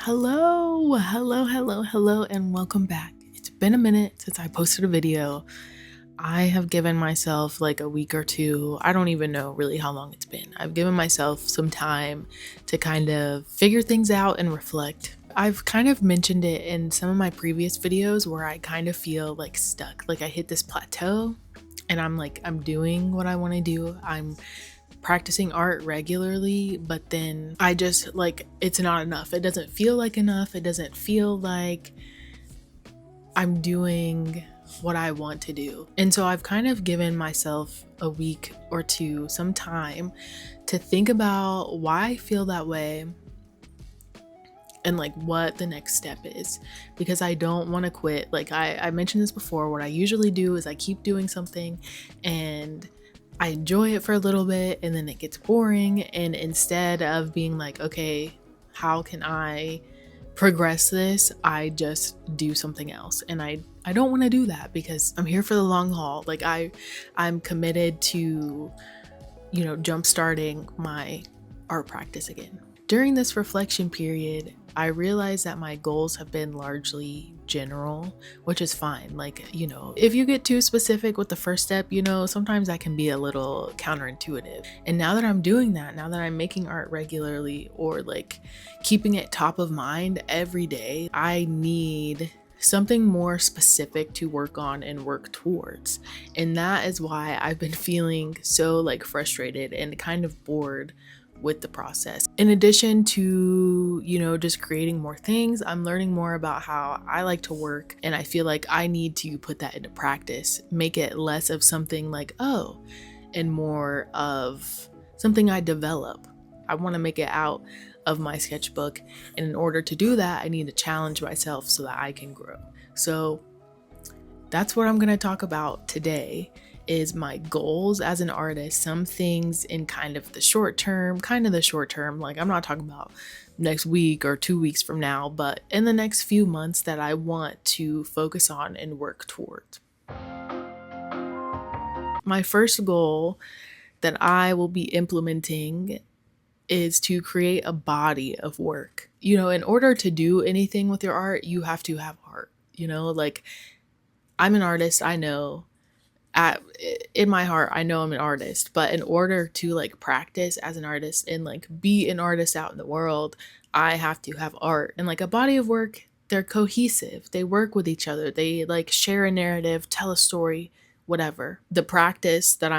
Hello, and welcome back. It's been a minute since I posted a video. I have given myself like a week or two. I don't even know really how long it's been. I've given myself some time to kind of figure things out and reflect. I've kind of mentioned it in some of my previous videos where I kind of feel like stuck. Like I hit this plateau and I'm doing what I want to do. I'm practicing art regularly, but then I just like it's not enough. It doesn't feel like enough. It doesn't feel like I'm doing what I want to do. And so I've kind of given myself a week or two, some time to think about why I feel that way and like what the next step is, because I don't want to quit. Like I mentioned this before, what I usually do is I keep doing something and I enjoy it for a little bit and then it gets boring, and instead of being like, okay, how can I progress this, I just do something else. And I don't want to do that because I'm here for the long haul. Like I'm committed to, jump starting my art practice again. During this reflection period, I realized that my goals have been largely general, which is fine. Like, if you get too specific with the first step, sometimes that can be a little counterintuitive. And now that I'm doing that, now that I'm making art regularly or like keeping it top of mind every day, I need something more specific to work on and work towards. And that is why I've been feeling so like frustrated and kind of bored with the process. In addition to, just creating more things, I'm learning more about how I like to work, and I feel like I need to put that into practice, make it less of something like, oh, and more of something I develop. I want to make it out of my sketchbook, and in order to do that, I need to challenge myself so that I can grow. So that's what I'm going to talk about today, is my goals as an artist. Some things in kind of the short term, like I'm not talking about next week or 2 weeks from now, but in the next few months that I want to focus on and work towards. My first goal that I will be implementing is to create a body of work. In order to do anything with your art, you have to have art. Like I'm an artist, I know. In my heart, I know I'm an artist, but in order to like practice as an artist and like be an artist out in the world, I have to have art. And like a body of work, they're cohesive. They work with each other. They like share a narrative, tell a story, whatever. The practice that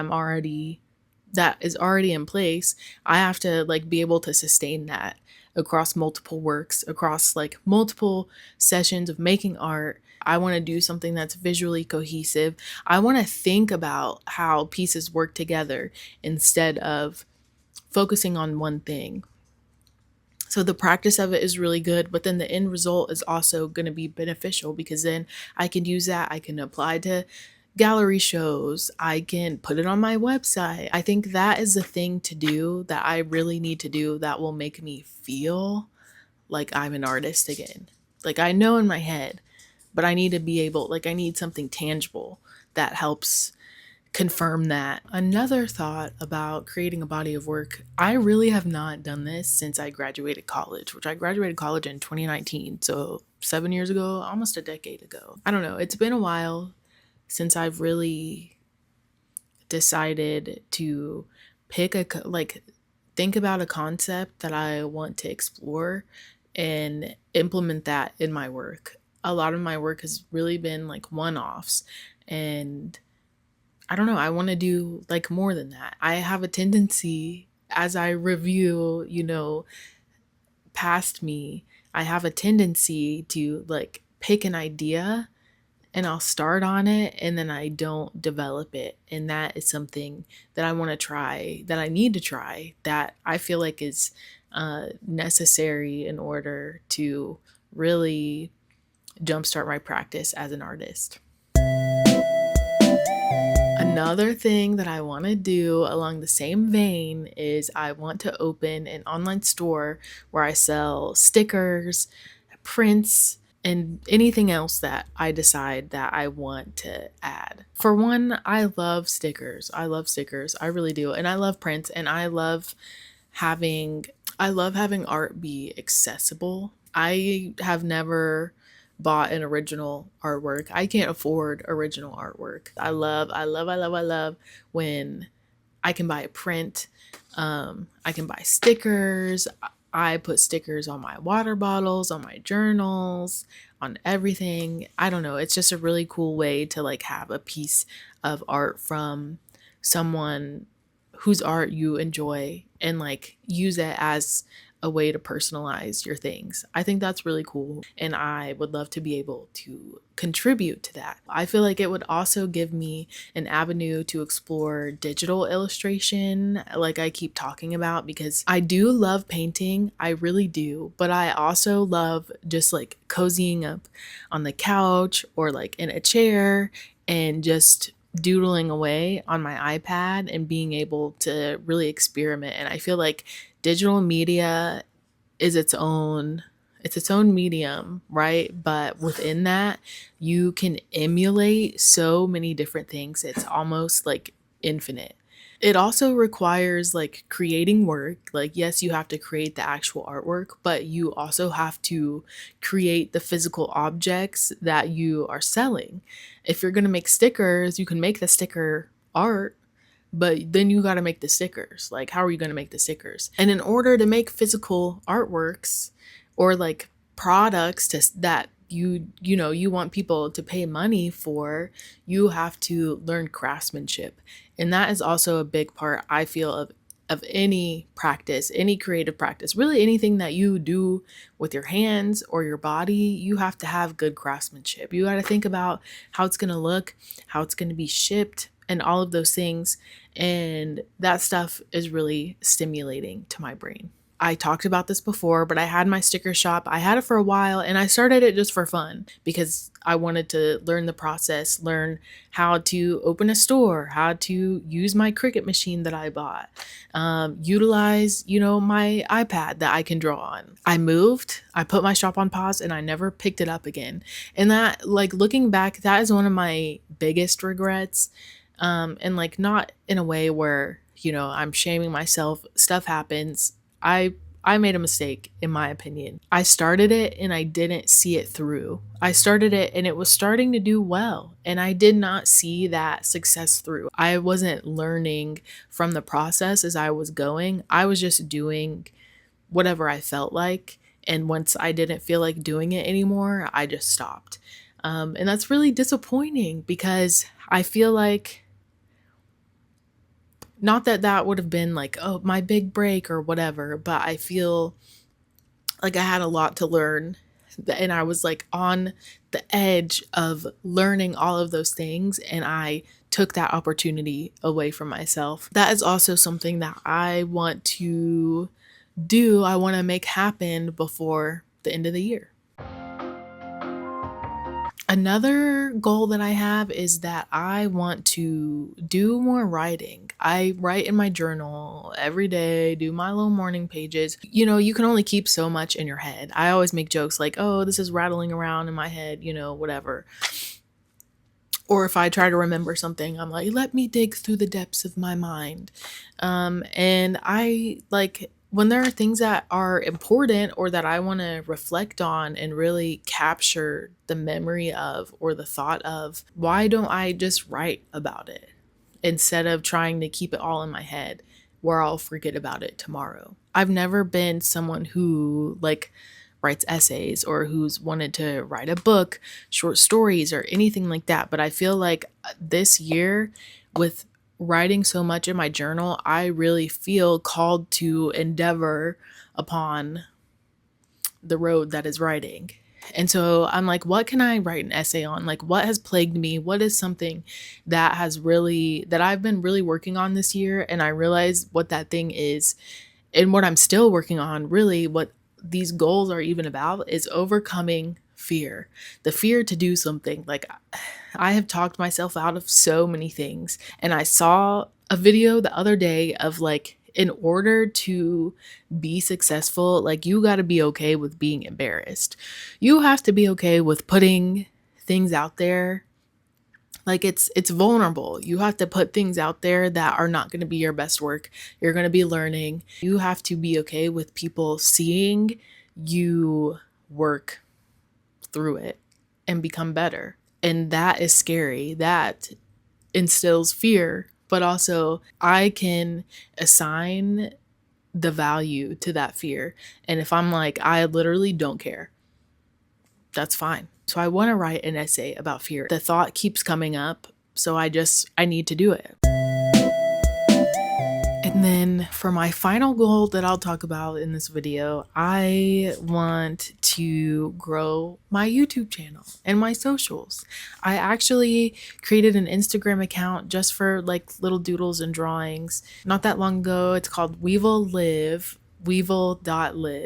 is already in place, I have to like be able to sustain that across multiple works, across like multiple sessions of making art. I want to do something that's visually cohesive. I want to think about how pieces work together instead of focusing on one thing. So the practice of it is really good, but then the end result is also going to be beneficial, because then I can use that. I can apply to gallery shows. I can put it on my website. I think that is the thing to do that I really need to do that will make me feel like I'm an artist again. Like I know in my head, but I need to be able, like I need something tangible that helps confirm that. Another thought about creating a body of work, I really have not done this since I graduated college, which I graduated college in 2019. So 7 years ago, almost a decade ago. I don't know. It's been a while since I've really decided to think about a concept that I want to explore and implement that in my work. A lot of my work has really been like one-offs, and I don't know, I want to do like more than that. I have a tendency, as I review, past me, I have a tendency to like pick an idea and I'll start on it and then I don't develop it. And that is something that I want to try, that I need to try, that I feel like is necessary in order to really jumpstart my practice as an artist. Another thing that I want to do along the same vein is I want to open an online store where I sell stickers, prints, and anything else that I decide that I want to add. For one, I love stickers. I really do. And I love prints, and I love having art be accessible I have never bought an original artwork. I can't afford original artwork. I love when I can buy a print. I can buy stickers. I put stickers on my water bottles, on my journals, on everything. I don't know. It's just a really cool way to like have a piece of art from someone whose art you enjoy and like use it as a way to personalize your things. I think that's really cool. And I would love to be able to contribute to that. I feel like it would also give me an avenue to explore digital illustration, like I keep talking about, because I do love painting. I really do. But I also love just like cozying up on the couch or like in a chair and just doodling away on my iPad and being able to really experiment. And I feel like digital media is its own medium, right? But within that, you can emulate so many different things. It's almost like infinite. It also requires like creating work. Like, yes, you have to create the actual artwork, but you also have to create the physical objects that you are selling. If you're going to make stickers, you can make the sticker art, but then you got to make the stickers. Like, how are you going to make the stickers? And in order to make physical artworks or like products that you want people to pay money for, you have to learn craftsmanship. And that is also a big part, I feel, of any practice, any creative practice, really anything that you do with your hands or your body. You have to have good craftsmanship. You got to think about how it's going to look, how it's going to be shipped, and all of those things. And that stuff is really stimulating to my brain. I talked about this before, but I had my sticker shop. I had it for a while and I started it just for fun because I wanted to learn the process, learn how to open a store, how to use my Cricut machine that I bought, utilize, my iPad that I can draw on. I moved, I put my shop on pause, and I never picked it up again. And that, like, looking back, that is one of my biggest regrets. And like, not in a way where, I'm shaming myself. Stuff happens. I made a mistake, in my opinion. I started it and I didn't see it through. I started it and it was starting to do well, and I did not see that success through. I wasn't learning from the process as I was going. I was just doing whatever I felt like. And once I didn't feel like doing it anymore, I just stopped. And that's really disappointing because I feel like, not that that would have been like, oh, my big break or whatever, but I feel like I had a lot to learn. And I was like on the edge of learning all of those things. And I took that opportunity away from myself. That is also something that I want to do. I want to make happen before the end of the year. Another goal that I have is that I want to do more writing. I write in my journal every day, do my little morning pages. You can only keep so much in your head. I always make jokes like, oh, this is rattling around in my head, whatever. Or if I try to remember something, I'm like, let me dig through the depths of my mind. And I like, when there are things that are important or that I want to reflect on and really capture the memory of or the thought of, why don't I just write about it instead of trying to keep it all in my head where I'll forget about it tomorrow? I've never been someone who like writes essays or who's wanted to write a book, short stories, or anything like that. But I feel like this year, with writing so much in my journal, I really feel called to endeavor upon the road that is writing. And so I'm like, what can I write an essay on? Like, what has plagued me? What is something that I've been really working on this year? And I realized what that thing is, and what I'm still working on, really what these goals are even about, is overcoming fear. The fear to do something. Like, I have talked myself out of so many things. And I saw a video the other day of like, in order to be successful, like, you got to be okay with being embarrassed. You have to be okay with putting things out there. Like, it's vulnerable. You have to put things out there that are not going to be your best work. You're going to be learning. You have to be okay with people seeing you work through it and become better. And that is scary. That instills fear, but also I can assign the value to that fear. And if I'm like, I literally don't care, that's fine. So I want to write an essay about fear. The thought keeps coming up, so I need to do it. And then for my final goal that I'll talk about in this video, I want to grow my YouTube channel and my socials. I actually created an Instagram account just for like little doodles and drawings not that long ago. It's called Weevil.live.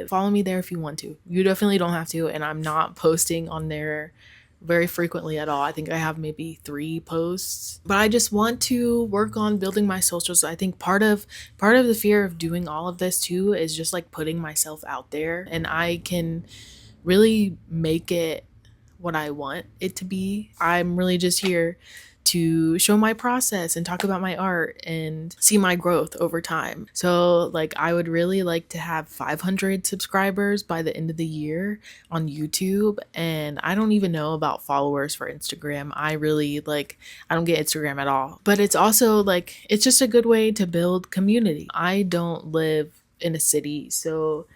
Follow me there if you want to. You definitely don't have to, and I'm not posting on there very frequently at all. I think I have maybe 3 posts, but I just want to work on building my socials. I think part of the fear of doing all of this too is just like putting myself out there, and I can really make it what I want it to be. I'm really just here to show my process and talk about my art and see my growth over time. So like I would really like to have 500 subscribers by the end of the year on YouTube, and I don't even know about followers for Instagram. I don't get Instagram at all. But it's also like it's just a good way to build community. I don't live in a city, so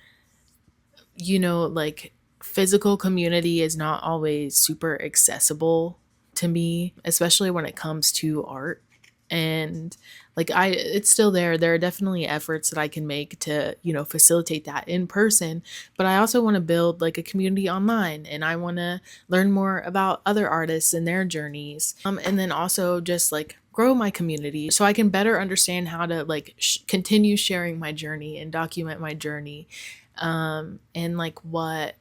like physical community is not always super accessible to me, especially when it comes to art. And like it's still there. There are definitely efforts that I can make to, facilitate that in person, but I also want to build like a community online, and I want to learn more about other artists and their journeys. And then also just like grow my community so I can better understand how to like continue sharing my journey and document my journey, and like what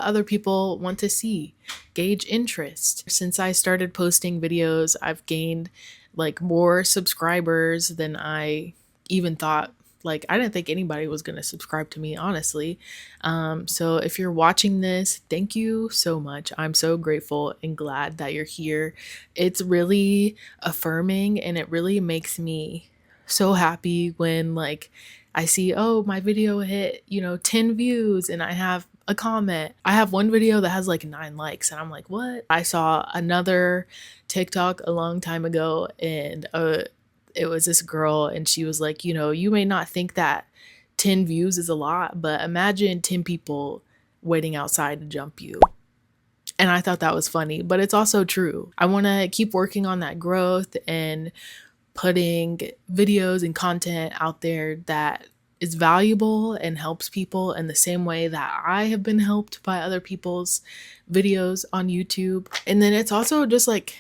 other people want to see, gauge interest. Since I started posting videos, I've gained like more subscribers than I even thought. Like I didn't think anybody was going to subscribe to me, honestly. So if you're watching this, thank you so much. I'm so grateful and glad that you're here. It's really affirming, and it really makes me so happy when like I see, oh, my video hit, 10 views and I have a comment. I have one video that has like 9 likes, and I'm like, what? I saw another TikTok a long time ago, and it was this girl, and she was like, you may not think that 10 views is a lot, but imagine 10 people waiting outside to jump you. And I thought that was funny, but it's also true. I want to keep working on that growth and putting videos and content out there that is valuable and helps people in the same way that I have been helped by other people's videos on YouTube. And then it's also just like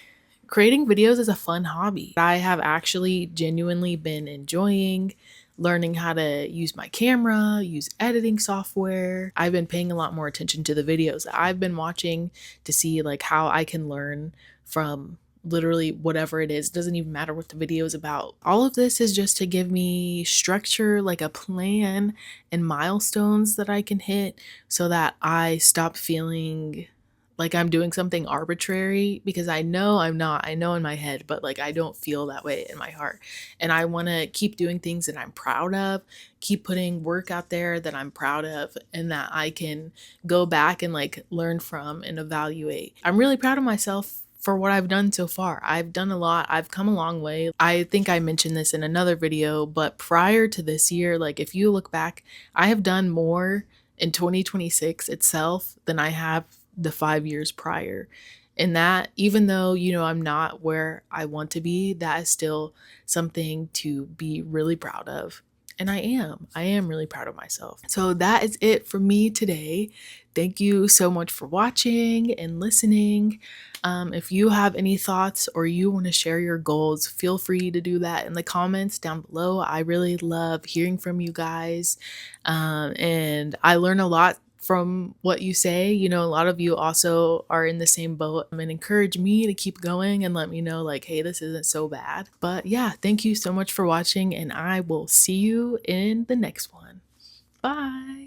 creating videos is a fun hobby. I have actually genuinely been enjoying learning how to use my camera, use editing software. I've been paying a lot more attention to the videos that I've been watching to see like how I can learn from literally whatever it is. It doesn't even matter what the video is about. All of this is just to give me structure, like a plan and milestones that I can hit so that I stop feeling like I'm doing something arbitrary, because I know I'm not. I know in my head, but like I don't feel that way in my heart. And I want to keep doing things that I'm proud of, keep putting work out there that I'm proud of and that I can go back and like learn from and evaluate. I'm really proud of myself for what I've done so far. I've done a lot. I've come a long way. I think I mentioned this in another video, but prior to this year, like if you look back, I have done more in 2026 itself than I have the 5 years prior. And that, even though, I'm not where I want to be, that is still something to be really proud of. And I am really proud of myself. So that is it for me today. Thank you so much for watching and listening. If you have any thoughts or you want to share your goals, feel free to do that in the comments down below. I really love hearing from you guys. And I learn a lot from what you say. A lot of you also are in the same boat and encourage me to keep going and let me know like, hey, this isn't so bad. But yeah, thank you so much for watching, and I will see you in the next one. Bye.